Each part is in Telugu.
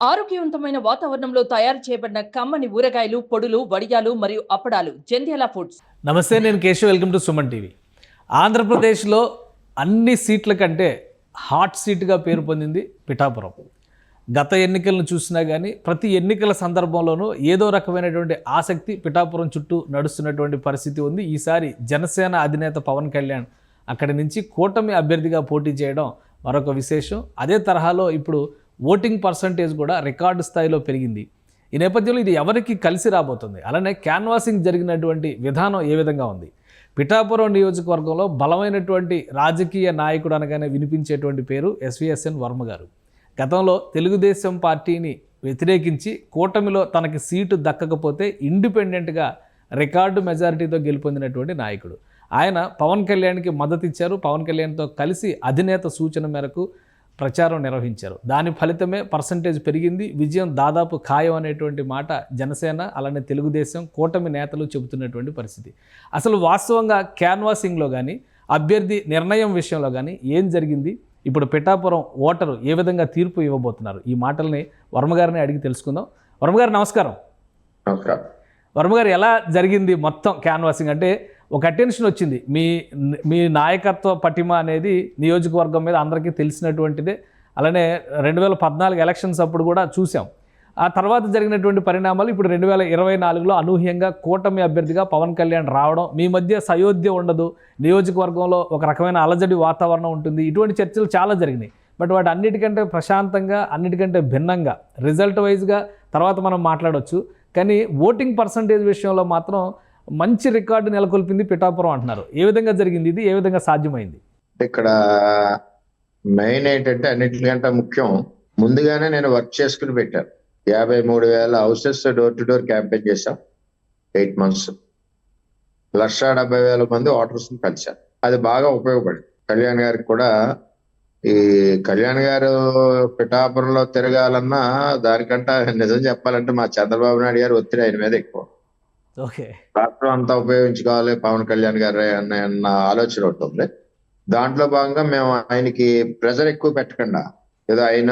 ఆరోగ్యవంతమైన వాతావరణంలో తయారు చేయబడిన కమ్మని ఊరగాయలు, పొడులు, వడియాలు మరియు అప్పడాలు జంధ్యాల ఫుడ్స్. నమస్తే, నేను Keshav. Welcome to Suman TV. ఆంధ్రప్రదేశ్లో అన్ని సీట్ల కంటే హాట్ సీట్గా పేరు పొందింది పిఠాపురం. గత ఎన్నికలను చూసినా కానీ ప్రతి ఎన్నికల సందర్భంలోనూ ఏదో రకమైనటువంటి ఆసక్తి పిఠాపురం చుట్టూ నడుస్తున్నటువంటి పరిస్థితి ఉంది. ఈసారి జనసేన అధినేత పవన్ కళ్యాణ్ అక్కడి నుంచి కూటమి అభ్యర్థిగా పోటీ చేయడం మరొక విశేషం. అదే తరహాలో ఇప్పుడు ఓటింగ్ పర్సంటేజ్ కూడా రికార్డు స్థాయిలో పెరిగింది. ఈ నేపథ్యంలో ఇది ఎవరికి కలిసి రాబోతుంది, అలానే క్యాన్వాసింగ్ జరిగినటువంటి విధానం ఏ విధంగా ఉంది? పిఠాపురం నియోజకవర్గంలో బలమైనటువంటి రాజకీయ నాయకుడు అనగానే వినిపించేటువంటి పేరు ఎస్విఎస్ఎన్ వర్మ గారు. గతంలో తెలుగుదేశం పార్టీని వ్యతిరేకించి కూటమిలో తనకి సీటు దక్కకపోతే ఇండిపెండెంట్గా రికార్డు మెజారిటీతో గెలుపొందినటువంటి నాయకుడు. ఆయన పవన్ కళ్యాణ్కి మద్దతు ఇచ్చారు. పవన్ కళ్యాణ్తో కలిసి అధినేత సూచన మేరకు ప్రచారం నిర్వహించారు. దాని ఫలితమే పర్సంటేజ్ పెరిగింది. విజయం దాదాపు ఖాయం అనేటువంటి మాట జనసేన అలానే తెలుగుదేశం కూటమి నేతలు చెబుతున్నటువంటి పరిస్థితి. అసలు వాస్తవంగా క్యాన్వాసింగ్లో కానీ అభ్యర్థి నిర్ణయం విషయంలో కానీ ఏం జరిగింది? ఇప్పుడు పిఠాపురం ఓటరు ఏ విధంగా తీర్పు ఇవ్వబోతున్నారు? ఈ మాటల్ని వర్మగారిని అడిగి తెలుసుకుందాం. వర్మగారు నమస్కారం. వర్మగారు, ఎలా జరిగింది మొత్తం క్యాన్వాసింగ్? అంటే ఒక అటెన్షన్ వచ్చింది, మీ నాయకత్వ పటిమ అనేది నియోజకవర్గం మీద అందరికీ తెలిసినటువంటిదే. అలానే 2014 ఎలక్షన్స్ అప్పుడు కూడా చూసాం. ఆ తర్వాత జరిగినటువంటి పరిణామాలు ఇప్పుడు 2024లో అనూహ్యంగా కూటమి అభ్యర్థిగా పవన్ కళ్యాణ్ రావడం, మీ మధ్య సయోధ్య ఉండదు, నియోజకవర్గంలో ఒక రకమైన అలజడి వాతావరణం ఉంటుంది. ఇటువంటి చర్చలు చాలా జరిగినాయి. బట్ వాటి అన్నిటికంటే ప్రశాంతంగా, అన్నిటికంటే భిన్నంగా రిజల్ట్ వైజ్గా తర్వాత మనం మాట్లాడవచ్చు. కానీ ఓటింగ్ పర్సంటేజ్ విషయంలో మాత్రం మంచి రికార్డు నెలకొల్పింది పిఠాపురం అంటున్నారు. ఏ విధంగా జరిగింది ఇది? ఏ విధంగా సాధ్యమైంది? ఇక్కడ మెయిన్ ఏంటంటే అన్నిటికంటే ముఖ్యం, ముందుగానే నేను వర్క్ చేసుకుని పెట్టాను. 53,000 houses door to door campaign చేశాం. 8 months 1,70,000 మంది ఓటర్స్ కలిశారు. అది బాగా ఉపయోగపడింది కళ్యాణ్ గారికి కూడా. ఈ కళ్యాణ్ గారు పిఠాపురంలో తిరగాలన్నా దానికంటే నిజం చెప్పాలంటే మా చంద్రబాబు నాయుడు గారు ఒత్తిడి ఆయన మీద ఎక్కువ. రాష్ట్రం అంతా ఉపయోగించుకోవాలి పవన్ కళ్యాణ్ గారు అన్న ఆలోచన ఒకటి ఉంది. దాంట్లో భాగంగా మేము ఆయనకి ప్రెజర్ ఎక్కువ పెట్టకుండా, ఏదో ఆయన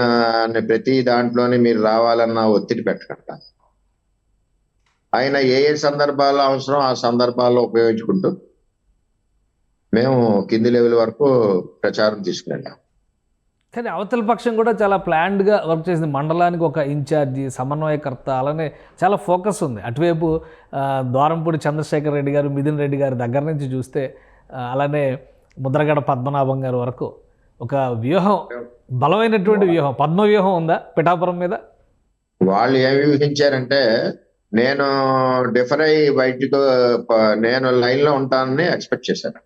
ప్రతి దాంట్లోనే మీరు రావాలన్న ఒత్తిడి పెట్టకుండా, ఆయన ఏ ఏ సందర్భాల్లో అవసరం ఆ సందర్భాల్లో ఉపయోగించుకుంటూ మేము కింది లెవెల్ వరకు ప్రచారం తీసుకెళ్ళాం. కానీ అవతల పక్షం కూడా చాలా ప్లాన్డ్గా వర్క్ చేసింది. మండలానికి ఒక ఇన్ఛార్జి, సమన్వయకర్త, అలానే చాలా ఫోకస్ ఉంది. అటువైపు ద్వారంపూడి చంద్రశేఖర్ రెడ్డి గారు, మిథున్ రెడ్డి గారి దగ్గర నుంచి చూస్తే అలానే ముద్రగడ పద్మనాభం గారి వరకు ఒక వ్యూహం, బలమైనటువంటి వ్యూహం, పద్మ వ్యూహం ఉందా పిఠాపురం మీద? వాళ్ళు ఏమి ఊహించారంటే, నేను డిఫర్ అయ్యి బయటకు నేను లైన్ లో ఉంటానని ఎక్స్పెక్ట్ చేశాను.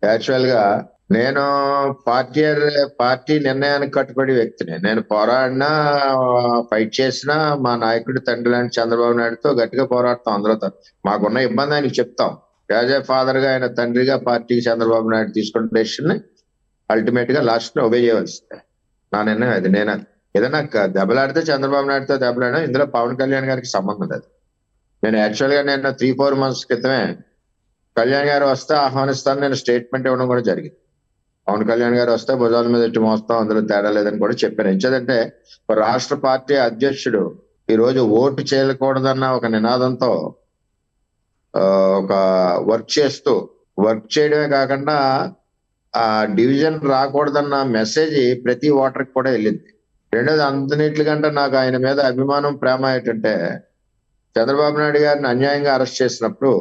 యాక్చువల్ గా నేను పార్టీ నిర్ణయానికి కట్టుబడి వ్యక్తిని. నేను పోరాడినా, ఫైట్ చేసినా మా నాయకుడి తండ్రి లాంటి చంద్రబాబు నాయుడుతో గట్టిగా పోరాడతాం. అందరితో మాకున్న ఇబ్బంది ఆయనకి చెప్తాం. యాజ్ ఏ ఫాదర్ గా ఆయన తండ్రిగా పార్టీకి చంద్రబాబు నాయుడు తీసుకున్న డెసిషన్ ని అల్టిమేట్ గా లాస్ట్ లో ఒబే చేయవలసిందే. నా నిర్ణయం అది. నేను ఏదైనా దెబ్బలాడితే చంద్రబాబు నాయుడుతో దెబ్బలాడినా, ఇందులో పవన్ కళ్యాణ్ గారికి సంబంధం లేదు. నేను యాక్చువల్ గా 3-4 months క్రితమే కళ్యాణ్ గారు వస్తే ఆహ్వానిస్తాను నేను స్టేట్మెంట్ ఇవ్వడం కూడా జరిగింది. పవన్ కళ్యాణ్ గారు వస్తే భుజాల మీద ఇట్టి మోస్తాం, అందులో తేడా లేదని కూడా చెప్పాను. ఎంచేదంటే రాష్ట్ర పార్టీ అధ్యక్షుడు ఈ రోజు ఓటు చేయకూడదన్న ఒక నినాదంతో ఒక వర్క్ చేయడమే కాకుండా ఆ డివిజన్ రాకూడదన్న మెసేజ్ ప్రతి ఓటర్కి కూడా వెళ్ళింది. రెండోది, అన్నిటికంటే నాకు ఆయన మీద అభిమానం, ప్రేమ ఏంటంటే, చంద్రబాబు నాయుడు గారిని అన్యాయంగా అరెస్ట్ చేసినప్పుడు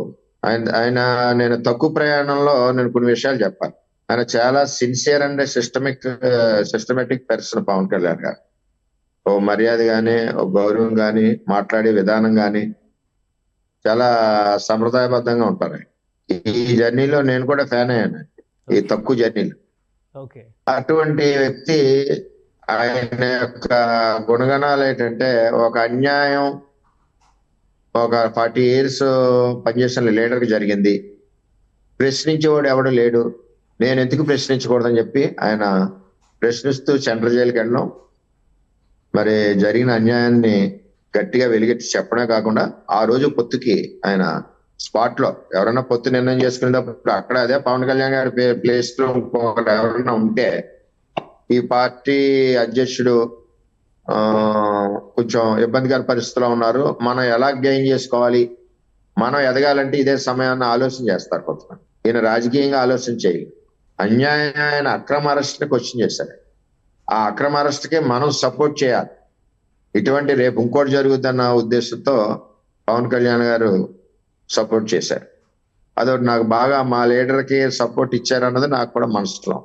నేను తక్కువ ప్రయాణంలో నేను కొన్ని విషయాలు చెప్పాలి. ఆయన చాలా sincere and systematic person Pawan Kalyan garu. ఓ మర్యాద గాని, ఓ గౌరవం గాని, మాట్లాడే విధానం గాని చాలా సంప్రదాయబద్ధంగా ఉంటారు. ఈ జర్నీలో నేను కూడా ఫ్యాన్ అయ్యాను, ఈ తక్కువ జర్నీలో. అటువంటి వ్యక్తి, ఆయన యొక్క గుణగణాలు ఏంటంటే, ఒక అన్యాయం ఒక 40 years పనిచేసిన లీడర్కి జరిగింది. ప్రశ్నించేవాడు ఎవడు లేడు, నేను ఎందుకు ప్రశ్నించకూడదని చెప్పి ఆయన ప్రశ్నిస్తూ సెంట్రల్ జైలుకి వెళ్ళడం, మరి జరిగిన అన్యాయాన్ని గట్టిగా వెలిగెట్టి చెప్పడమే కాకుండా, ఆ రోజు పొత్తుకి ఆయన స్పాట్ లో ఎవరైనా పొత్తు నిర్ణయం చేసుకునేటప్పుడు అక్కడ అదే పవన్ కళ్యాణ్ గారి ప్లేస్ లో ఎవరైనా ఉంటే ఈ పార్టీ అధ్యక్షుడు కొంచెం ఇబ్బందికర పరిస్థితిలో ఉన్నారు, మనం ఎలా గెయిన్ చేసుకోవాలి, మనం ఎదగాలంటే ఇదే సమయాన్ని ఆలోచన చేస్తారు కొంతమంది. ఈయన రాజకీయంగా ఆలోచన చేయాలి. అన్యాయమైన అక్రమ అరెస్ట్ని క్వశ్చన్ చేశారు. ఆ అక్రమ అరెస్ట్కి మనం సపోర్ట్ చేయాలి. ఇటువంటి రేపు ఇంకోటి జరుగుతున్న ఉద్దేశంతో పవన్ కళ్యాణ్ గారు సపోర్ట్ చేశారు. అదొకటి నాకు బాగా, మా లీడర్కి సపోర్ట్ ఇచ్చారన్నది నాకు కూడా మనసులో.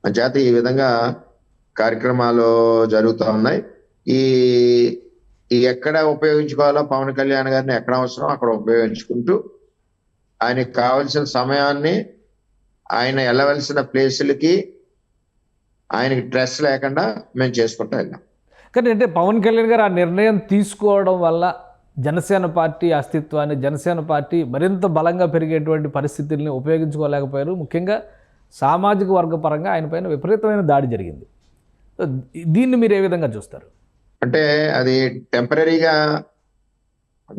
అంచేత ఈ విధంగా కార్యక్రమాలు జరుగుతూ ఉన్నాయి. ఈ ఈ ఎక్కడ ఉపయోగించుకోవాలో పవన్ కళ్యాణ్ గారిని ఎక్కడ అవసరం అక్కడ ఉపయోగించుకుంటూ ఆయనకి కావలసిన సమయాన్ని ఆయన వెళ్ళవలసిన ప్లేసులకి ఆయనకి స్ట్రెస్ లేకుండా మేము చేసుకుంటూ వెళ్ళాం. కానీ అంటే పవన్ కళ్యాణ్ గారు ఆ నిర్ణయం తీసుకోవడం వల్ల జనసేన పార్టీ అస్తిత్వాన్ని, జనసేన పార్టీ మరింత బలంగా పెరిగేటువంటి పరిస్థితుల్ని ఉపయోగించుకోలేకపోయారు. ముఖ్యంగా సామాజిక వర్గ పరంగా ఆయన పైన విపరీతమైన దాడి జరిగింది. దీన్ని మీరు ఏ విధంగా చూస్తారు? అంటే అది టెంపరీగా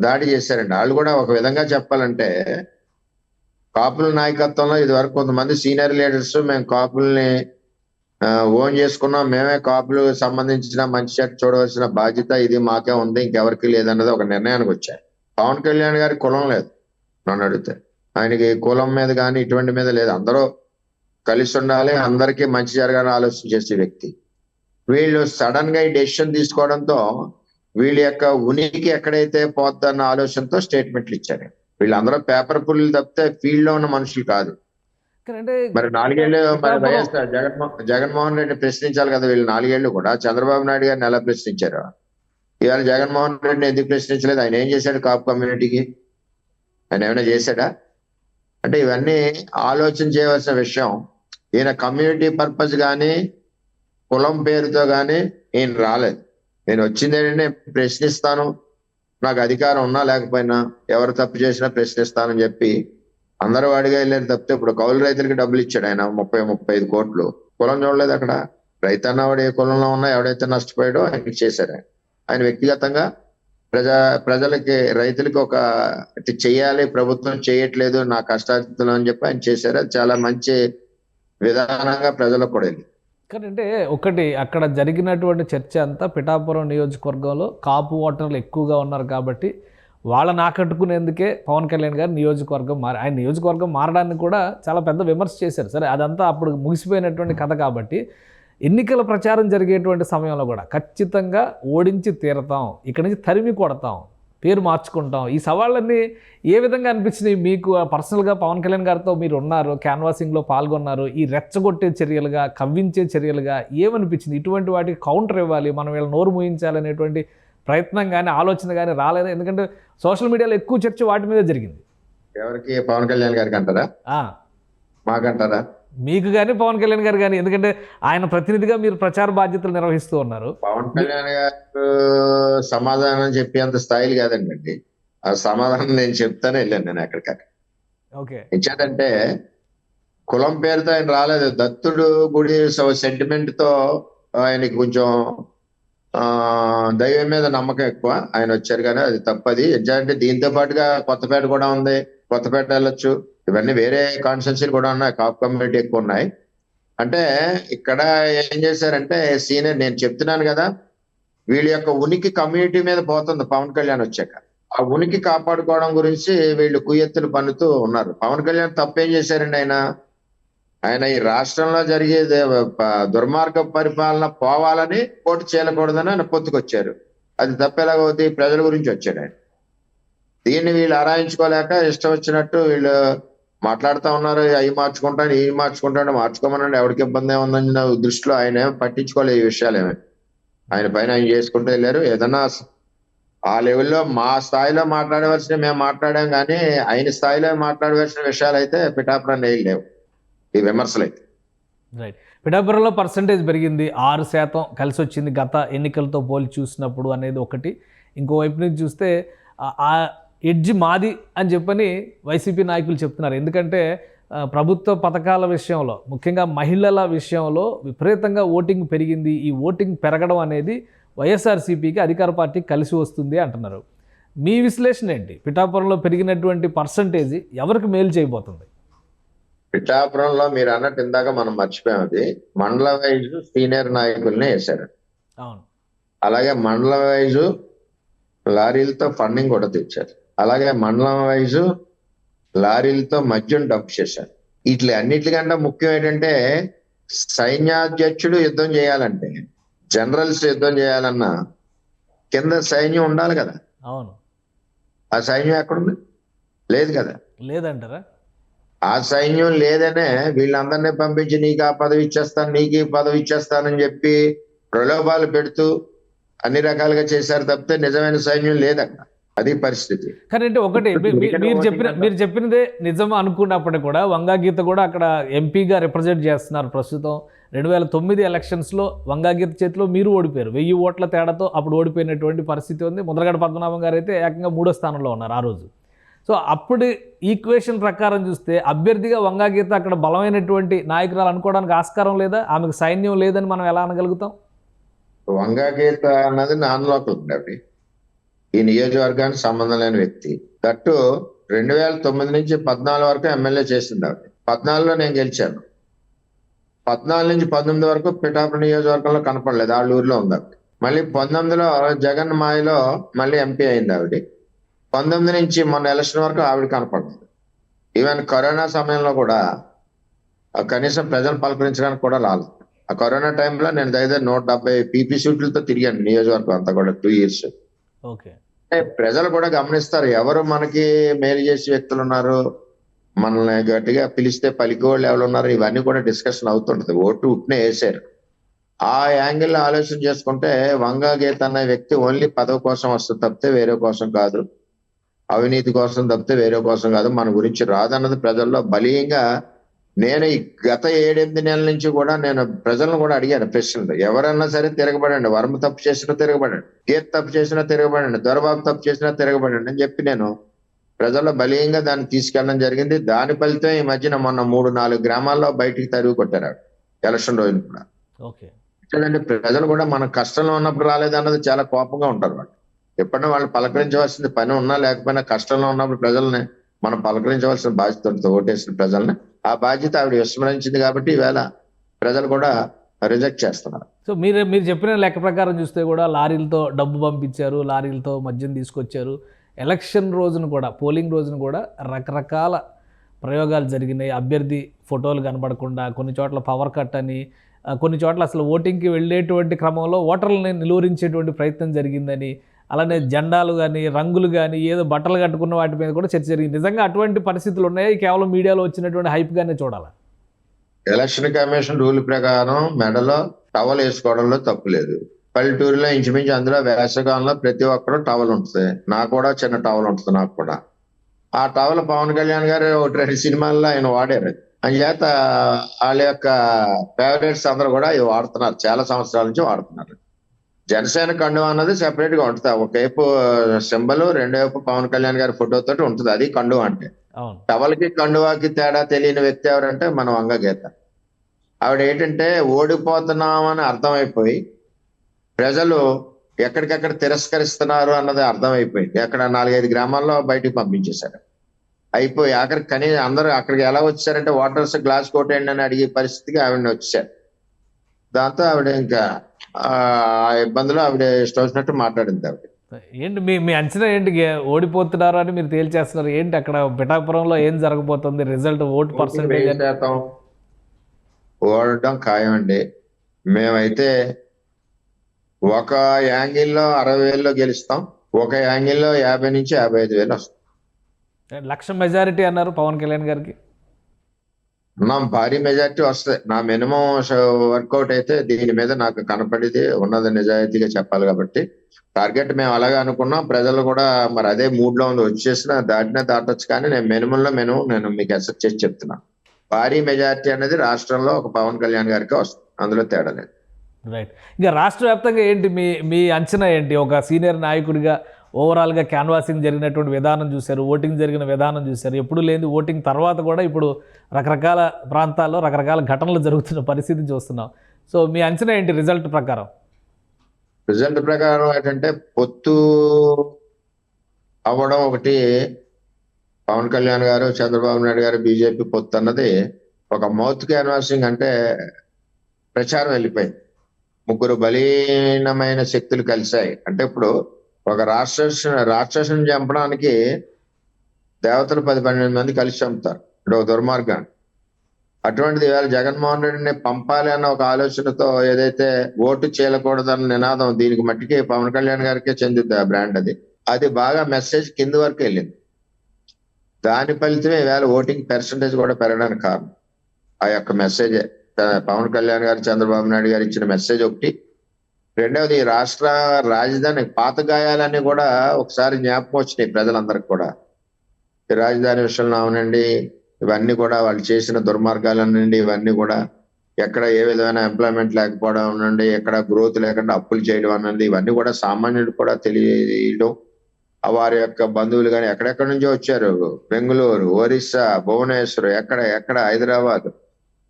దాడి చేశారండి. వాళ్ళు కూడా ఒక విధంగా చెప్పాలంటే కాపుల నాయకత్వంలో ఇది వరకు కొంతమంది సీనియర్ లీడర్స్ మేము కాపుల్ని ఓన్ చేసుకున్నాం, మేమే కాపులు సంబంధించిన మంచి చెడ్డ చూడవలసిన బాధ్యత ఇది మాకే ఉంది, ఇంకెవరికి లేదన్నది ఒక నిర్ణయానికి వచ్చారు. పవన్ కళ్యాణ్ గారి కులం లేదు నన్ను అడిగితే. ఆయనకి కులం మీద కానీ ఇటువంటి మీద లేదు. అందరూ కలిసి ఉండాలి, అందరికీ మంచి జరగాలని ఆలోచన చేసే వ్యక్తి. వీళ్ళు సడన్ గా ఈ డెసిషన్ తీసుకోవడంతో వీళ్ళ యొక్క ఉనికి ఎక్కడైతే పోద్దన్న ఆలోచనతో స్టేట్మెంట్లు ఇచ్చారు. వీళ్ళందరూ పేపర్ పుల్లు తప్పితే ఫీల్డ్ లో ఉన్న మనుషులు కాదు. మరి 4 ఏళ్ళు మరి వైఎస్ఆర్ జగన్మోహన్ రెడ్డి ప్రశ్నించాలి కదా. వీళ్ళు 4 ఏళ్ళు కూడా చంద్రబాబు నాయుడు గారిని ఎలా ప్రశ్నించారు? ఇవాళ జగన్మోహన్ రెడ్డిని ఎందుకు ప్రశ్నించలేదు? ఆయన ఏం చేశాడు కాపు కమ్యూనిటీకి? ఆయన ఏమైనా చేశాడా? అంటే ఇవన్నీ ఆలోచన చేయవలసిన విషయం. ఈయన కమ్యూనిటీ పర్పస్ కానీ కులం పేరుతో కానీ ఈయన రాలేదు. నేను వచ్చింది ఏంటంటే ప్రశ్నిస్తాను, నాకు అధికారం ఉన్నా లేకపోయినా, ఎవరు తప్పు చేసినా ప్రశ్నిస్తానని చెప్పి అందరూ వాడిగా వెళ్ళారు తప్పితే ఇప్పుడు కౌలు రైతులకి డబ్బులు ఇచ్చాడు ఆయన 30-35 కోట్లు. కులం చూడలేదు అక్కడ. రైతు అన్నవాడు ఏ కులంలో ఉన్నా ఎవడైతే నష్టపోయాడో ఆయనకి చేశారు. ఆయన వ్యక్తిగతంగా ప్రజలకి రైతులకి ఒక చెయ్యాలి, ప్రభుత్వం చేయట్లేదు నా కష్టార్జితం అని చెప్పి ఆయన చేశారు. అది చాలా మంచి విధానంగా ప్రజలకు కూడా వెళ్ళి. కానీ అంటే ఒకటి అక్కడ జరిగినటువంటి చర్చ అంతా పిఠాపురం నియోజకవర్గంలో కాపు ఓటర్లు ఎక్కువగా ఉన్నారు కాబట్టి వాళ్ళని ఆకట్టుకునేందుకే పవన్ కళ్యాణ్ గారు నియోజకవర్గం ఆయన నియోజకవర్గం మారడాన్ని కూడా చాలా పెద్ద విమర్శ చేశారు. సరే, అదంతా అప్పుడు ముగిసిపోయినటువంటి కథ కాబట్టి ఎన్నికల ప్రచారం జరిగేటువంటి సమయంలో కూడా ఖచ్చితంగా ఓడించి తీరతాం, ఇక్కడి నుంచి తరిమి కొడతాం, పేరు మార్చుకుంటాం, ఈ సవాళ్ళన్నీ ఏ విధంగా అనిపించినాయి మీకు? పర్సనల్గా పవన్ కళ్యాణ్ గారితో మీరు ఉన్నారు, క్యాన్వాసింగ్లో పాల్గొన్నారు, ఈ రెచ్చగొట్టే చర్యలుగా, కవ్వించే చర్యలుగా ఏమనిపించింది? ఇటువంటి వాటికి కౌంటర్ ఇవ్వాలి, మనం వీళ్ళ నోరు మూయించాలనేటువంటి ప్రయత్నం కానీ ఆలోచన కానీ రాలేదు? ఎందుకంటే సోషల్ మీడియాలో ఎక్కువ చర్చ వాటి మీద జరిగింది. ఎవరికి? పవన్ కళ్యాణ్ గారికి అంటారా? మాకంటారా? మీకు కానీ పవన్ కళ్యాణ్ గారు కానీ, ఎందుకంటే ఆయన ప్రతినిధిగా మీరు ప్రచార బాధ్యతలు నిర్వహిస్తూ ఉన్నారు. పవన్ కళ్యాణ్ గారు సమాధానం చెప్పేంత స్థాయిలు కాదండి. ఆ సమాధానం నేను చెప్తానే వెళ్ళాను నేను ఎక్కడికక్కడ. ఓకే, ఇచ్చాడంటే కులం పేరుతో ఆయన రాలేదు. దత్తుడు గుడి సెంటిమెంట్ తో ఆయనకి కొంచెం దైవం మీద నమ్మకం ఎక్కువ. ఆయన వచ్చారు కానీ అది తప్పది. అంటే దీంతో పాటుగా కొత్తపేట కూడా ఉంది, కొత్తపేట వెళ్ళొచ్చు. ఇవన్నీ వేరే కాన్స్టిట్యున్సీలు కూడా ఉన్నాయి, కాపు కమ్యూనిటీ ఎక్కువ ఉన్నాయి. అంటే ఇక్కడ ఏం చేశారంటే సీనియర్, నేను చెప్తున్నాను కదా, వీళ్ళ యొక్క ఉనికి కమ్యూనిటీ మీద పోతుంది పవన్ కళ్యాణ్ వచ్చాక. ఆ ఉనికి కాపాడుకోవడం గురించి వీళ్ళు కుయ్యెత్తులు పన్నుతూ ఉన్నారు. పవన్ కళ్యాణ్ తప్పేం చేశారండి? ఆయన ఈ రాష్ట్రంలో జరిగే దుర్మార్గ పరిపాలన పోవాలని పోటీ చేయకూడదని ఆయన పొత్తుకొచ్చారు. అది తప్పేలాగవుతుంది. ప్రజల గురించి వచ్చాడు ఆయన. దీన్ని వీళ్ళు ఆరాయించుకోలేక ఇష్టం వచ్చినట్టు వీళ్ళు మాట్లాడుతూ ఉన్నారు. అవి మార్చుకుంటాను, ఇవి మార్చుకుంటాను, మార్చుకోమనండి, ఎవరికి ఇబ్బంది ఏముందని నా దృష్టిలో ఆయన ఏమి పట్టించుకోలేదు ఈ విషయాలు. ఆయన పైన ఆయన చేసుకుంటూ వెళ్ళారు. ఏదన్నా ఆ లెవెల్లో మా స్థాయిలో మాట్లాడవలసిన మేము మాట్లాడాం కానీ ఆయన స్థాయిలో మాట్లాడవలసిన విషయాలు అయితే పిఠాపురం లేవు ఈ విమర్శలు అయితే. రైట్. పిఠాపురంలో పర్సంటేజ్ పెరిగింది, 6% కలిసి వచ్చింది గత ఎన్నికలతో పోలి చూసినప్పుడు అనేది ఒకటి. ఇంకోవైపు నుంచి చూస్తే ఆ ఎడ్జ్ మాది అని చెప్పని వైసీపీ నాయకులు చెప్తున్నారు. ఎందుకంటే ప్రభుత్వ పథకాల విషయంలో, ముఖ్యంగా మహిళల విషయంలో విపరీతంగా ఓటింగ్ పెరిగింది. ఈ ఓటింగ్ పెరగడం అనేది వైఎస్ఆర్సీపీకి, అధికార పార్టీకి కలిసి వస్తుంది అంటున్నారు. మీ విశ్లేషణ ఏంటి? పిఠాపురంలో పెరిగినటువంటి పర్సంటేజ్ ఎవరికి మేలు చేయబోతుంది? పిఠాపురంలో మీరు అన్నట్టు ఇందాక మనం మర్చిపోయాం, అది మండల వైజ్ సీనియర్ నాయకుల్ని వేశారు. అవును. అలాగే మండలం వైజు లారీలతో ఫండింగ్ కూడా తెచ్చారు. అలాగే మండలం వైజు లారీలతో మద్యం డంప్ చేశారు. వీటి అన్నిటికంటే ముఖ్యం ఏంటంటే సైన్యాధ్యక్షుడు యుద్ధం చేయాలంటే, జనరల్స్ యుద్ధం చేయాలన్నా కింద సైన్యం ఉండాలి కదా. అవును. ఆ సైన్యం ఎక్కడుంది? లేదు కదా. లేదంటారా? ఆ సైన్యం లేదనే వీళ్ళందరినీ పంపించి నీకు ఆ పదవి ఇచ్చేస్తాను, నీకు ఈ పదవి ఇచ్చేస్తానని చెప్పి ప్రలోభాలు పెడుతూ అన్ని రకాలుగా చేశారు తప్పితే నిజమైన సైన్యం లేదక్కడ. అది పరిస్థితి. కానీ అంటే ఒకటి మీరు చెప్పినదే నిజం అనుకున్నప్పటికీ కూడా వంగా గీత కూడా అక్కడ ఎంపీగా రిప్రజెంట్ చేస్తున్నారు ప్రస్తుతం. 2009 ఎలక్షన్స్లో వంగా గీత చేతిలో మీరు ఓడిపోయారు. 1000 ఓట్ల తేడాతో అప్పుడు ఓడిపోయినటువంటి పరిస్థితి ఉంది. ముద్రగడ పద్మనాభం గారు అయితే ఏకంగా 3వ స్థానంలో ఉన్నారు ఆ రోజు. సో అప్పుడు ఈక్వేషన్ ప్రకారం చూస్తే అభ్యర్థిగా వంగా గీత అక్కడ బలమైనటువంటి నాయకురాలు అనుకోవడానికి ఆస్కారం లేదా? ఆమెకు సైన్యం లేదని మనం ఎలా అనగలుగుతాం? వంగా గీత అన్నది నాన్ లోకల్ ఉండేవి. ఈ నియోజకవర్గానికి సంబంధం లేని వ్యక్తి. దట్టు 2009 నుంచి 14 వరకు ఎమ్మెల్యే చేసింది ఆవిడ. 14లో నేను గెలిచాను. 14 నుంచి 19 వరకు పిఠాపురం నియోజకవర్గంలో కనపడలేదు. వాళ్ళ ఊర్లో ఉంది ఆవిడ. మళ్ళీ 19లో జగన్ మాయలో మళ్ళీ ఎంపీ అయింది ఆవిడ. 19 నుంచి మొన్న ఎలక్షన్ వరకు ఆవిడ కనపడలేదు. ఈవెన్ కరోనా సమయంలో కూడా కనీసం ప్రజలు పలకరించడానికి కూడా రాలేదు. ఆ కరోనా టైంలో నేను దగ్గర 170 పీపీ సీట్లతో తిరిగాను నియోజకవర్గం అంతా కూడా 2 years. ఓకే. ప్రజలు కూడా గమనిస్తారు ఎవరు మనకి మేలు చేసే వ్యక్తులు ఉన్నారు, మనల్ని గట్టిగా పిలిస్తే పలికేవాళ్ళు ఎవరు ఉన్నారు, ఇవన్నీ కూడా డిస్కషన్ అవుతుంటది. ఓటు ఉట్నే వేసారు. ఆ యాంగిల్ ఆలోచన చేసుకుంటే వంగా గీత అనే వ్యక్తి ఓన్లీ పదవి కోసం వస్తుంది తప్పితే వేరే కోసం కాదు, అవినీతి కోసం తప్పితే వేరే కోసం కాదు, మన గురించి రాదన్నది ప్రజల్లో బలీయంగా. నేను ఈ గత 7-8 నెలల నుంచి కూడా నేను ప్రజలను కూడా అడిగాను ప్రశ్నలు. ఎవరన్నా సరే తిరగబడండి, వర్మ తప్పు చేసినా తిరగబడండి, గీత తప్పు చేసినా తిరగబడండి, దొరబాబు తప్పు చేసినా తిరగబడండి అని చెప్పి నేను ప్రజల్లో బలీయంగా దాన్ని తీసుకెళ్ళడం జరిగింది. దాని ఫలితం ఈ మధ్యన మొన్న 3-4 గ్రామాల్లో బయటికి తరిగి కొట్టారు ఎలక్షన్ రోజున కూడా. ఓకే. లేదంటే ప్రజలు కూడా మన కష్టంలో ఉన్నప్పుడు రాలేదన్నది చాలా కోపంగా ఉంటారు వాళ్ళు. ఎప్పుడైనా వాళ్ళు పలకరించవలసింది పని ఉన్నా లేకపోయినా కష్టంలో ఉన్నప్పుడు ప్రజల్ని మనం పలకరించవలసిన బాధ్యత ఉంటుంది, ఓటేసిన ప్రజల్ని. ఆ బాధ్యత ఆవిడ విస్మరించింది కాబట్టి ఈవేళ ప్రజలు కూడా రిజెక్ట్ చేస్తున్నారు. సో మీరు చెప్పిన లెక్క ప్రకారం చూస్తే కూడా లారీలతో డబ్బు పంపించారు, లారీలతో మద్యం తీసుకొచ్చారు. ఎలక్షన్ రోజున కూడా, పోలింగ్ రోజున కూడా రకరకాల ప్రయోగాలు జరిగినాయి. అభ్యర్థి ఫోటోలు కనబడకుండా, కొన్ని చోట్ల పవర్ కట్ అని, కొన్ని చోట్ల అసలు ఓటింగ్కి వెళ్ళేటువంటి క్రమంలో ఓటర్లని నిలువరించేటువంటి ప్రయత్నం జరిగిందని, అలానే జెండాలు కానీ రంగులు కానీ ఏదో బట్టలు కట్టుకున్న వాటి మీద కూడా చర్చ జరిగింది. నిజంగా అటువంటి పరిస్థితులు ఉన్నాయి? కేవలం మీడియాలో వచ్చినటువంటి హైప్గానే చూడాలా? ఎలక్షన్ కమిషన్ రూల్ ప్రకారం మెడలో టవల్ వేసుకోవడంలో తప్పు లేదు. పల్లెటూరులో ఇంచుమించు అందులో వేసవకాలంలో ప్రతి ఒక్కరు టవల్ ఉంటుంది. నాకు కూడా చిన్న టవల్ ఉంటుంది. నాకు కూడా ఆ టవల్ పవన్ కళ్యాణ్ గారు 1-2 సినిమాల్లో ఆయన వాడారు. అందుచేత వాళ్ళ యొక్క ఫేవరెట్స్ అందరూ కూడా ఇవి వాడుతున్నారు, చాలా సంవత్సరాల నుంచి వాడుతున్నారు. జనసేన కండువా అన్నది సెపరేట్ గా ఉంటుంది. ఒకవైపు సింబల్, రెండో వైపు పవన్ కళ్యాణ్ గారి ఫోటో తోటి ఉంటుంది. అది కండువా అంటే. టవల్ కి కండువాకి తేడా తెలియని వ్యక్తి ఎవరంటే మన వంగ గీత. ఆవిడ ఏంటంటే ఓడిపోతున్నామని అర్థమైపోయి ప్రజలు ఎక్కడికెక్కడ తిరస్కరిస్తున్నారు అన్నది అర్థమైపోయింది. అక్కడ 4-5 గ్రామాల్లో బయటికి పంపించేశారు. అయిపోయి ఆఖరికి అందరూ అక్కడికి ఎలా వచ్చారంటే ఓటర్స్ గ్లాస్ కొట్టేయండి అని అడిగే పరిస్థితికి ఆవిడని వచ్చారు. దాంతో ఆవిడ ఇంకా ఆ ఇబ్బందులు ఆవిడ ఇష్టం వచ్చినట్టు మాట్లాడింది ఆవిడ. ఏంటి మీ అంచనా ఏంటి? ఓడిపోతున్నారు అని మీరు తేల్చేస్తున్నారు ఏంటి? అక్కడ పిఠాపురంలో ఏం జరగబోతుంది? రిజల్ట్ ఓటు పర్సెంటేజ్ ఓడడం ఖాయం అండి. మేమైతే ఒక యాంగిల్లో 60,000లో గెలుస్తాం, ఒక యాంగిల్లో 50 నుంచి 55,000 వస్తాం. 1,00,000 మెజారిటీ అన్నారు పవన్ కళ్యాణ్ గారికి. నా భారీ మెజారిటీ వస్తుంది. నా మినిమం వర్కౌట్ అయితే దీని మీద నాకు కనపడేది ఉన్నది నిజాయితీగా చెప్పాలి కాబట్టి టార్గెట్ మేము అలాగే అనుకున్నాం. ప్రజలు కూడా మరి అదే మూడ్ లో ఉంది. వచ్చేసిన దాటొచ్చు కానీ నేను నేను మీకు అసెప్ట్ చేసి చెప్తున్నాను. భారీ మెజారిటీ అనేది రాష్ట్రంలో ఒక పవన్ కళ్యాణ్ గారికి వస్తుంది, అందులో తేడా లేదు. రైట్. ఇంకా రాష్ట్ర వ్యాప్తంగా ఏంటి మీ అంచనా ఏంటి? ఒక సీనియర్ నాయకుడిగా ఓవరాల్గా క్యాన్వాసింగ్ జరిగినటువంటి విధానం చూశారు, ఓటింగ్ జరిగిన విధానం చూశారు. ఎప్పుడు లేని ఓటింగ్ తర్వాత కూడా ఇప్పుడు రకరకాల ప్రాంతాల్లో రకరకాల ఘటనలు జరుగుతున్న పరిస్థితిని చూస్తున్నాం. సో మీ అంచనా ఏంటి రిజల్ట్ ప్రకారం? రిజల్ట్ ప్రకారం ఏంటంటే పొత్తు అవ్వడం ఒకటి, పవన్ కళ్యాణ్ గారు, చంద్రబాబు నాయుడు గారు, బీజేపీ పొత్తు అన్నది ఒక మౌత్ క్యాన్వాసింగ్ అంటే ప్రచారం వెళ్ళిపోయింది. ముగ్గురు బలీనమైన శక్తులు కలిశాయి. అంటే ఇప్పుడు ఒక రాక్షసుని చంపడానికి దేవతలు 10-12 మంది కలిసి చంపుతారు. ఇప్పుడు ఒక దుర్మార్గాన్ని. అటువంటిది ఇవాళ జగన్మోహన్ రెడ్డిని పంపాలి అన్న ఒక ఆలోచనతో ఏదైతే ఓటు చేయకూడదన్న నినాదం, దీనికి మట్టికి పవన్ కళ్యాణ్ గారికే చెందుద్ది ఆ బ్రాండ్. అది బాగా మెసేజ్ కింద వరకు వెళ్ళింది. దాని ఫలితమే ఈవేళ ఓటింగ్ పర్సంటేజ్ కూడా పెరగడానికి కారణం ఆ యొక్క మెసేజ్. పవన్ కళ్యాణ్ గారు, చంద్రబాబు నాయుడు గారు ఇచ్చిన మెసేజ్ ఒకటి. రెండవది, ఈ రాష్ట్ర రాజధాని పాత గాయాలన్నీ కూడా ఒకసారి జ్ఞాపకం వచ్చినాయి ప్రజలందరికీ కూడా. ఈ రాజధాని విషయంలో అవునండి, ఇవన్నీ కూడా వాళ్ళు చేసిన దుర్మార్గాలనండి, ఇవన్నీ కూడా ఎక్కడ ఏ విధమైన ఎంప్లాయ్మెంట్ లేకపోవడం అనండి, ఎక్కడ గ్రోత్ లేకుండా అప్పులు చేయడం అనండి, ఇవన్నీ కూడా సామాన్యుడు కూడా తెలియడం. వారి యొక్క బంధువులు కానీ ఎక్కడెక్కడి నుంచో వచ్చారు, బెంగళూరు, ఒరిస్సా, భువనేశ్వర్, ఎక్కడ హైదరాబాద్,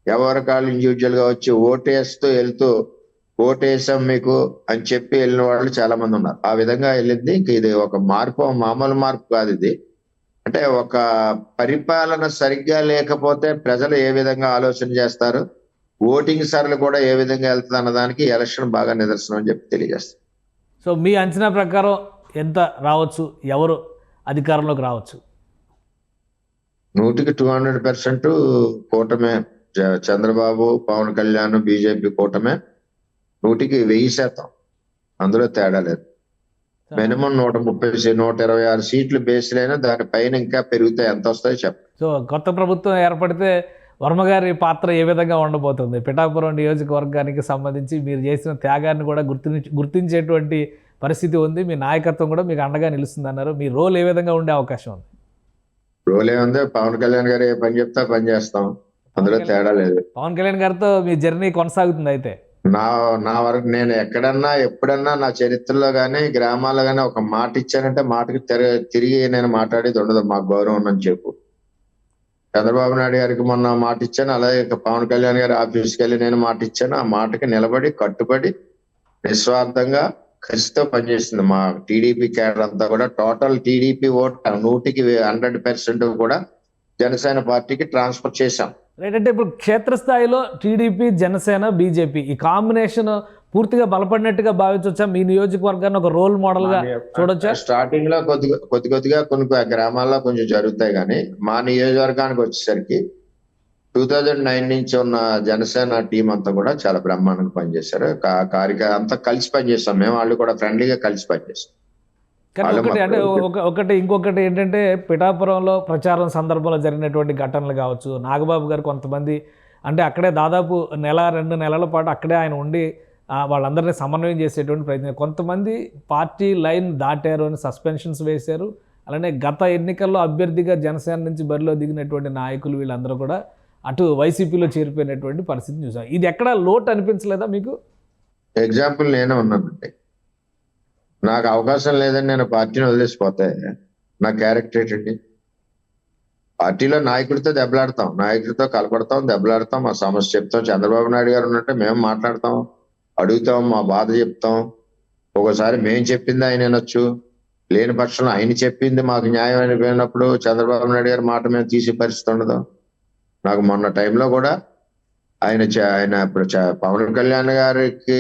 ఎవరి కాళ్ళు ఇండివిజువల్ గా వచ్చి ఓటేస్తూ వెళ్తూ ఓటేసాం మీకు అని చెప్పి వెళ్ళిన వాళ్ళు చాలా మంది ఉన్నారు. ఆ విధంగా వెళ్ళింది. ఇంక ఇది ఒక మార్పు, మామూలు మార్పు కాదు ఇది. అంటే ఒక పరిపాలన సరిగ్గా లేకపోతే ప్రజలు ఏ విధంగా ఆలోచన చేస్తారు, ఓటింగ్ సరళి కూడా ఏ విధంగా వెళ్తుంది అన్నదానికి ఎలక్షన్ బాగా నిదర్శనం అని చెప్పి తెలియజేస్తారు. సో మీ అంచనా ప్రకారం ఎంత రావచ్చు, ఎవరు అధికారంలోకి రావచ్చు? 100% కూటమే. చంద్రబాబు, పవన్ కళ్యాణ్, బీజేపీ కూటమే. 100% అందులో తేడా లేదు. మినిమం 136 సీట్లు బేస్లైనా దానిపైన ఇంకా పెరుగుతాయి. ఎంత వస్తాయో చెప్పండి. సో కొత్త ప్రభుత్వం ఏర్పడితే వర్మగారి పాత్ర ఏ విధంగా ఉండబోతుంది? పిఠాపురం నియోజకవర్గానికి సంబంధించి మీరు చేసిన త్యాగాన్ని కూడా గుర్తించేటువంటి పరిస్థితి ఉంది. మీ నాయకత్వం కూడా మీకు అండగా నిలుస్తుంది అన్నారు. మీ రోల్ ఏ విధంగా ఉండే అవకాశం ఉంది? రోల్ ఏముంది, పవన్ కళ్యాణ్ గారు ఏ పని చెప్తా పని చేస్తాం, అందులో తేడా లేదు. పవన్ కళ్యాణ్ గారితో మీ జర్నీ కొనసాగుతుంది అయితే? నా వరకు నేను ఎక్కడన్నా ఎప్పుడన్నా నా చరిత్రలో గానీ గ్రామాల్లో గానీ ఒక మాట ఇచ్చానంటే మాటకి తిరిగి నేను మాట్లాడేది ఉండదు. మాకు గౌరవం ఉందని చెప్పు. చంద్రబాబు నాయుడు గారికి మొన్న మాట ఇచ్చాను, అలాగే పవన్ కళ్యాణ్ గారి ఆఫీస్కి వెళ్ళి నేను మాట ఇచ్చాను. ఆ మాటకి నిలబడి కట్టుబడి నిస్వార్థంగా ఖచ్చితంగా పనిచేస్తుంది మా టీడీపీ క్యాడర్ అంతా కూడా. టోటల్ టీడీపీ ఓట్ 100% కూడా జనసేన పార్టీకి ట్రాన్స్ఫర్ చేశాం. రైట్. అంటే ఇప్పుడు క్షేత్రస్థాయిలో టీడీపీ, జనసేన, బీజేపీ ఈ కాంబినేషన్ పూర్తిగా బలపడినట్టుగా భావించవచ్చా? మీ నియోజకవర్గాన్ని ఒక రోల్ మోడల్ గా చూడొచ్చా? స్టార్టింగ్ లో కొద్దిగా కొన్ని గ్రామాల్లో కొంచెం జరుగుతాయి, కానీ మా నియోజకవర్గానికి వచ్చేసరికి 2009 నుంచి ఉన్న జనసేన టీం అంతా కూడా చాలా బ్రహ్మాండంగా పనిచేశారు. అంతా కలిసి పనిచేస్తాం మేము, వాళ్ళు కూడా ఫ్రెండ్లీగా కలిసి పనిచేస్తాం. కానీ ఇంకొకటి ఏంటంటే పిఠాపురంలో ప్రచారం సందర్భంలో జరిగినటువంటి ఘటనలు కావచ్చు, నాగబాబు గారు కొంతమంది అంటే అక్కడే దాదాపు 1-2 నెలల పాటు అక్కడే ఆయన ఉండి వాళ్ళందరినీ సమన్వయం చేసేటువంటి ప్రయత్నం. కొంతమంది పార్టీ లైన్ దాటారు అని సస్పెన్షన్స్ వేశారు. అలానే గత ఎన్నికల్లో అభ్యర్థిగా జనసేన నుంచి బరిలో దిగినటువంటి నాయకులు వీళ్ళందరూ కూడా అటు వైసీపీలో చేరిపోయినటువంటి పరిస్థితిని చూసాం. ఇది ఎక్కడ లోటు అనిపించలేదా మీకు? ఎగ్జాంపుల్ నేనే ఉన్నానండి. నాకు అవకాశం లేదని నేను పార్టీని వదిలేసిపోతే నా క్యారెక్టర్ ఏంటండి? పార్టీలో నాయకుడితో దెబ్బలాడతాం, నాయకుడితో కలపడతాం, దెబ్బలాడతాం, మా సమస్య చెప్తాం. చంద్రబాబు నాయుడు గారు ఉన్నట్టే మేము మాట్లాడతాం, అడుగుతాం, మా బాధ చెప్తాం. ఒకసారి మేము చెప్పింది ఆయన వినొచ్చు, లేని పక్షంలో ఆయన చెప్పింది మాకు న్యాయం అనిపోయినప్పుడు చంద్రబాబు నాయుడు గారి మాట మేము తీసే పరిస్థితి ఉండదు. నాకు మొన్న టైంలో కూడా ఆయన ఇప్పుడు పవన్ కళ్యాణ్ గారికి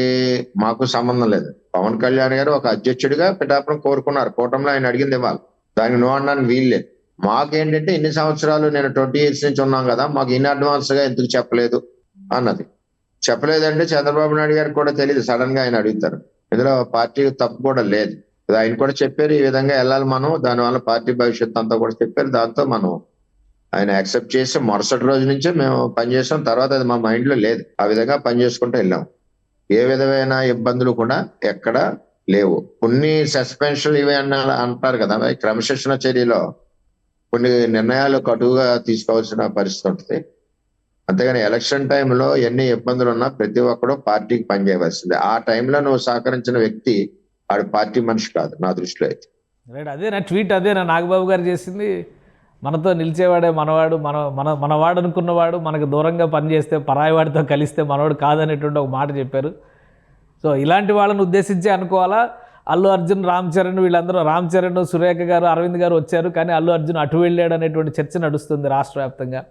మాకు సంబంధం లేదు. పవన్ కళ్యాణ్ గారు ఒక అధ్యక్షుడిగా పిఠాపురం కోరుకున్నారు, కూటమిలో ఆయన అడిగింది ఇవ్వాలి, దానికి నో అనడానికి వీల్లేదు. మాకేంటంటే ఇన్ని సంవత్సరాలు నేను 20 years నుంచి ఉన్నాం కదా, మాకు ఇన్ అడ్వాన్స్ గా ఎందుకు చెప్పలేదు అన్నది. చెప్పలేదంటే చంద్రబాబు నాయుడు గారికి కూడా తెలియదు, సడన్ గా ఆయన అడుగుతారు. ఇందులో పార్టీ తప్పు కూడా లేదు. ఆయన కూడా చెప్పారు ఈ విధంగా వెళ్ళాలి మనం, దానివల్ల పార్టీ భవిష్యత్తు అంతా కూడా చెప్పారు. దాంతో మనం ఆయన యాక్సెప్ట్ చేసి మరుసటి రోజు నుంచే మేము పనిచేసాం. తర్వాత అది మా మైండ్ లో లేదు, ఆ విధంగా పనిచేసుకుంటూ వెళ్ళాం. ఏ విధమైన ఇబ్బందులు కూడా ఎక్కడ లేవు. కొన్ని సస్పెన్షన్ ఇవి అంటారు కదా, క్రమశిక్షణ చర్యలో కొన్ని నిర్ణయాలు కటువుగా తీసుకోవాల్సిన పరిస్థితి ఉంటుంది. అంతేగాని ఎలక్షన్ టైంలో ఎన్ని ఇబ్బందులు ఉన్నా ప్రతి ఒక్కడు పార్టీకి పనిచేయవలసిందే. ఆ టైంలో నువ్వు సహకరించిన వ్యక్తి ఆడు పార్టీ మనిషి కాదు నా దృష్టిలో అయితే. రైట్. అదే నా ట్వీట్, అదే నా నాగబాబు గారు చేసింది. మనతో నిలిచేవాడే మనవాడు, మనవాడు అనుకున్నవాడు మనకు దూరంగా పనిచేస్తే పరాయివాడితో కలిస్తే మనవాడు కాదనేటువంటి ఒక మాట చెప్పారు. సో ఇలాంటి వాళ్ళని ఉద్దేశించి అనుకోవాలా? అల్లు అర్జున్, రామ్ చరణ్ వీళ్ళందరూ, రామ్ చరణ్, సురేఖ గారు, అరవింద్ గారు వచ్చారు, కానీ అల్లు అర్జున్ అటు వెళ్ళాడు అనేటువంటి చర్చ నడుస్తుంది రాష్ట్ర వ్యాప్తంగా.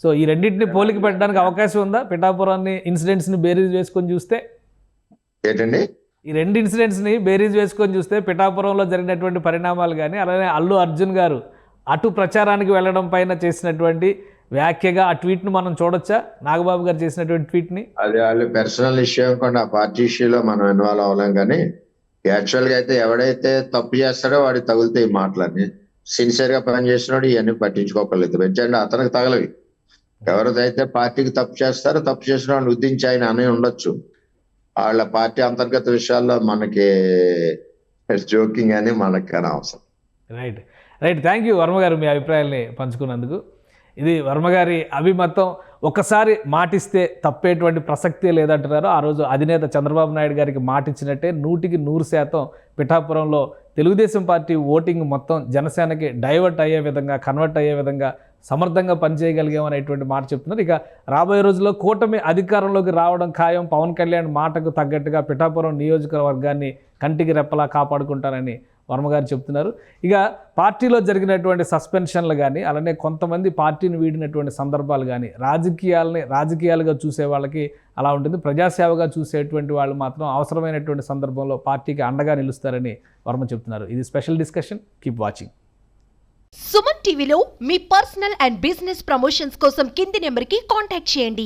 సో ఈ రెండింటిని పోలిక పెట్టడానికి అవకాశం ఉందా? పిఠాపురాన్ని ఇన్సిడెంట్స్ని బేరీజ్ వేసుకొని చూస్తే ఏంటండి? ఈ రెండు ఇన్సిడెంట్స్ని బేరీజ్ వేసుకొని చూస్తే పిఠాపురంలో జరిగినటువంటి పరిణామాలు కానీ అలానే అల్లు అర్జున్ గారు అటు ప్రచారానికి వెళ్ళడం పైన చేసినటువంటి వ్యాఖ్యగా ఆ ట్వీట్ను మనం చూడొచ్చా? నాగబాబు గారు చేసినటువంటి ట్వీట్ని. అది వాళ్ళు పర్సనల్ ఇష్యూ అనుకోండి, ఆ పార్టీ ఇష్యూలో మనం ఇన్వాల్వ్ అవ్వలేం. కానీ యాక్చువల్ గా అయితే ఎవడైతే తప్పు చేస్తాడో వాడికి తగులుతాయి ఈ మాటలన్నీ. సిన్సియర్ గా పనిచేసినాడు ఇవన్నీ పట్టించుకోకలేదు. వెంటనే అతనికి తగలవి. ఎవరిదైతే పార్టీకి తప్పు చేస్తారో తప్పు చేసిన వాడిని ఉద్దించి ఆయన అని ఉండొచ్చు. వాళ్ళ పార్టీ అంతర్గత విషయాల్లో మనకి జోకింగ్ అని మనకి అనవసరం. Right right, thank you Varma గారు మీ అభిప్రాయాల్ని పంచుకున్నందుకు. ఇది వర్మ గారి అభిమతం. ఒకసారి మాటిస్తే తప్పేటువంటి ప్రసక్తే లేదంటున్నారు. ఆ రోజు అధినేత చంద్రబాబు నాయుడు గారికి మాటిచ్చినట్టే 100% పిఠాపురంలో తెలుగుదేశం పార్టీ ఓటింగ్ మొత్తం జనసేనకి డైవర్ట్ అయ్యే విధంగా, కన్వర్ట్ అయ్యే విధంగా సమర్థంగా పనిచేయగలిగామనేటువంటి మాట చెప్తున్నారు. ఇక రాబోయే రోజుల్లో కూటమి అధికారంలోకి రావడం ఖాయం. పవన్ కళ్యాణ్ మాటకు తగ్గట్టుగా పిఠాపురం నియోజకవర్గాన్ని కంటికి రెప్పలా కాపాడుకుంటారని వర్మగారు చెప్తున్నారు. ఇక పార్టీలో జరిగినటువంటి సస్పెన్షన్లు కానీ అలానే కొంతమంది పార్టీని వీడినటువంటి సందర్భాలు కానీ రాజకీయాలుగా చూసే వాళ్ళకి అలా ఉంటుంది. ప్రజాసేవగా చూసేటువంటి వాళ్ళు మాత్రం అవసరమైనటువంటి సందర్భంలో పార్టీకి అండగా నిలుస్తారని వర్మ చెప్తున్నారు. ఇది special discussion. Keep watching. Suman టీవీలో మీ పర్సనల్ అండ్ బిజినెస్ ప్రమోషన్స్ కోసం కింది నెంబర్కి కాంటాక్ట్ చేయండి.